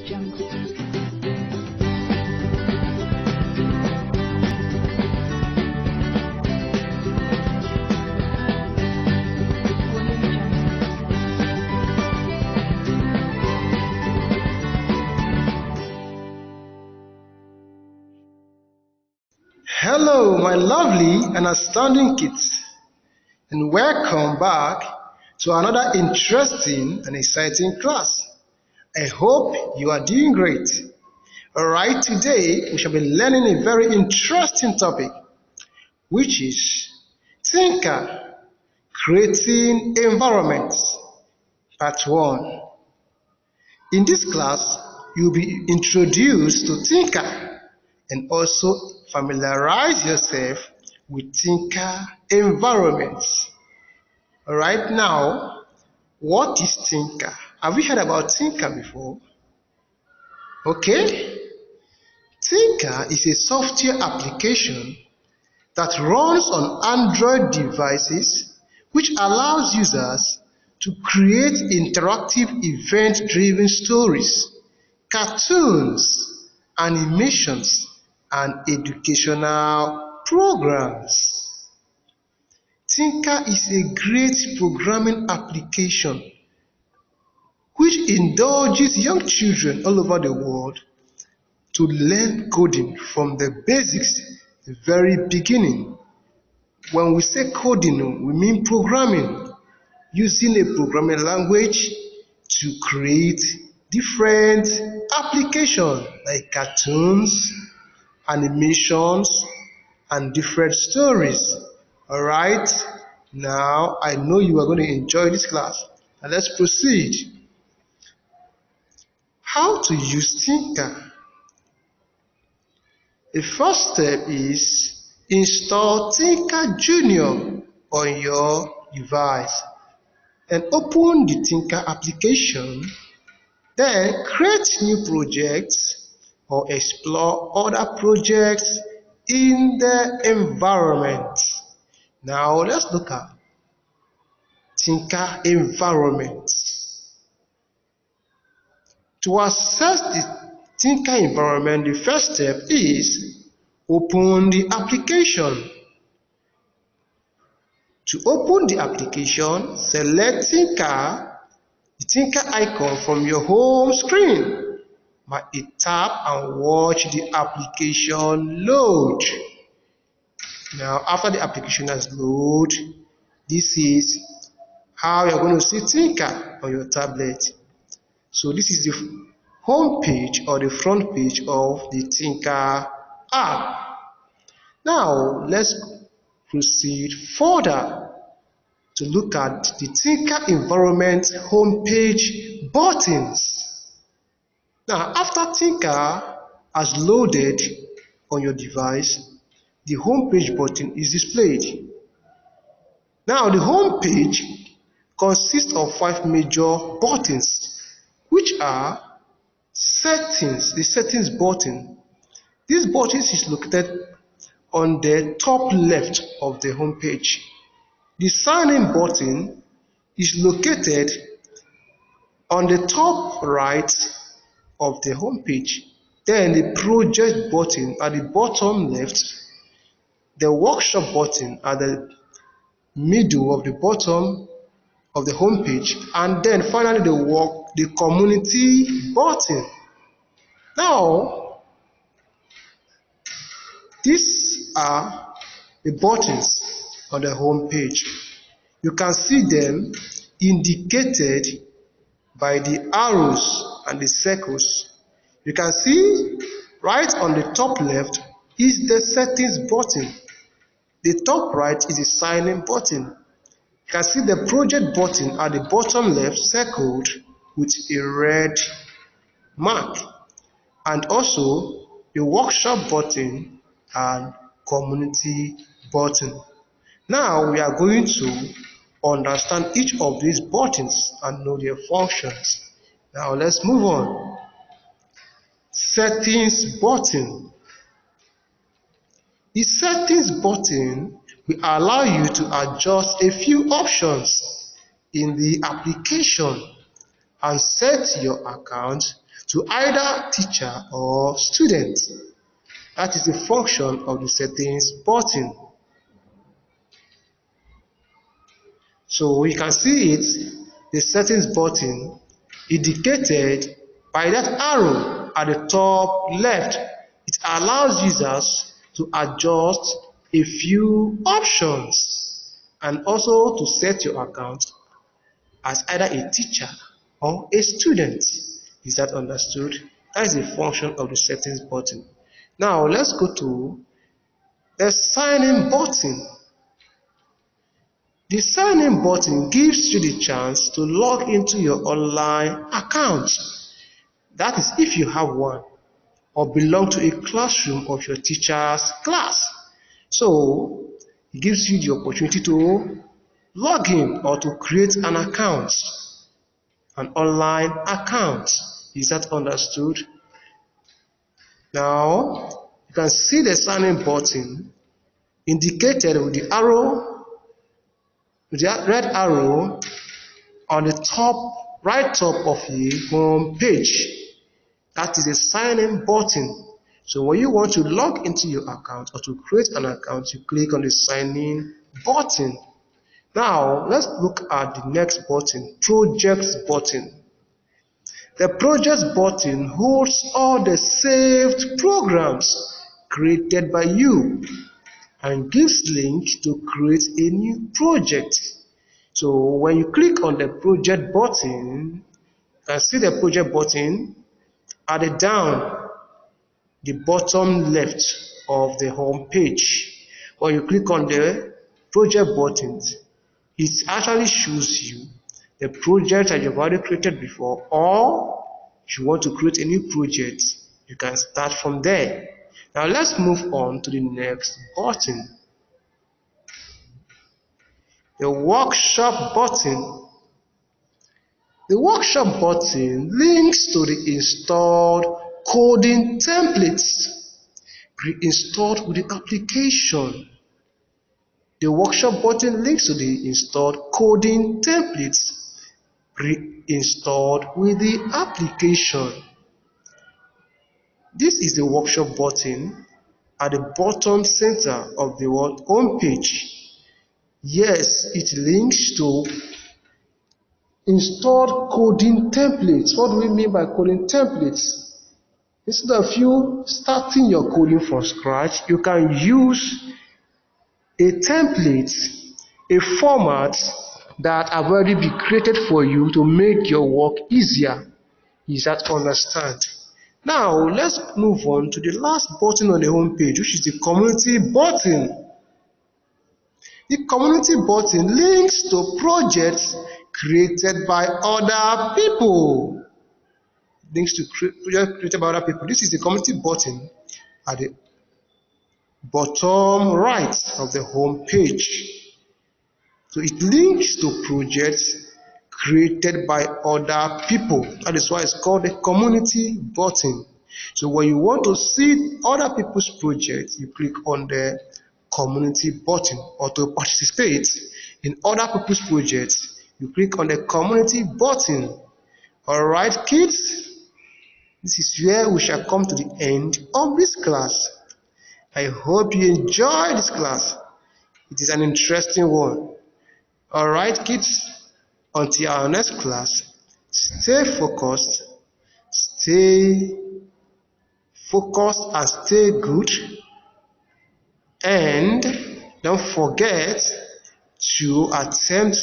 Hello, my lovely and astounding kids, and welcome back to another interesting and exciting class. I hope you are doing great. Alright, today we shall be learning a very interesting topic, which is Tynker, Creating Environments, Part 1. In this class, you'll be introduced to Tynker and also familiarize yourself with Tynker environments. Alright, now, what is Tynker? Have you heard about Tynker before? Okay. Tynker is a software application that runs on Android devices, which allows users to create interactive event-driven stories, cartoons, animations, and educational programs. Tynker is a great programming application which indulges young children all over the world to learn coding from the basics, the very beginning. When we say coding, we mean programming, using a programming language to create different applications like cartoons, animations, and different stories. Alright, now I know you are going to enjoy this class. Now let's proceed. How to use Tynker? The first step is install Tynker Junior on your device and open the Tynker application. Then create new projects or explore other projects in the environment. Now let's look at Tynker environment. To access the Tynker environment, the first step is open the application. To open the application, select Tynker, the Tynker icon from your home screen. Tap and watch the application load. Now, after the application has loaded, this is how you're going to see Tynker on your tablet. So this is the home page or the front page of the Tynker app. Now, let's proceed further to look at the Tynker environment homepage buttons. Now, after Tynker has loaded on your device, the home page button is displayed. Now, the home page consists of 5 major buttons, which are settings, the settings button. This button is located on the top left of the home page. The sign in button is located on the top right of the home page. Then the project button at the bottom left, the workshop button at the middle of the bottom of the home page, and then finally the community button. Now, these are the buttons on the home page. You can see them indicated by the arrows and the circles. You can see right on the top left is the settings button. The top right is the sign-in button. You can see the project button at the bottom left circled with a red mark, and also the workshop button and community button. Now we are going to understand each of these buttons and know their functions. Now let's move on. Settings button. The settings button will allow you to adjust a few options in the application. and set your account to either teacher or student. That is the function of the settings button. So you can see it, the settings button indicated by that arrow at the top left. It allows users to adjust a few options and also to set your account as either a teacher or a student. Is that understood? That is the function of the settings button. Now let's go to the sign in button. The sign in button gives you the chance to log into your online account. That is if you have one or belong to a classroom of your teacher's class. So it gives you the opportunity to log in or to create an account, an online account. Is that understood? Now you can see the sign in button indicated with the arrow, with the red arrow on the top, right top of the home page. That is a sign in button. So when you want to log into your account or to create an account, you click on the sign in button. Now let's look at the next button, projects button. The projects button holds all the saved programs created by you and gives link to create a new project. So when you click on the project button, you can see the project button at the down, the bottom left of the home page. When you click on the project buttons, it actually shows you the project that you've already created before, or if you want to create a new project, you can start from there. Now let's move on to the next button, the workshop button. The workshop button links to the installed coding templates pre-installed with the application. The workshop button links to the installed coding templates pre-installed with the application. This is the workshop button at the bottom center of the home page. Yes, it links to installed coding templates. What do we mean by coding templates? Instead of you starting your coding from scratch, you can use a template, a format that have already been created for you to make your work easier. Is that understand? Now let's move on to the last button on the home page, which is the community button. The community button links to projects created by other people. Links to projects created by other people. This is the community button at the bottom right of the home page. So it links to projects created by other people. That is why it's called the community button. So when you want to see other people's projects, you click on the community button, or to participate in other people's projects, you click on the community button. Alright kids, this is where we shall come to the end of this class. I hope you enjoy this class. It is an interesting one. Alright kids, until our next class, stay focused and stay good, and don't forget to attempt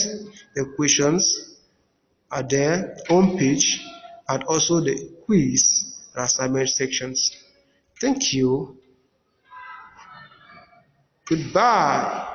the questions at the home page and also the quiz and assignment sections. Thank you. Goodbye.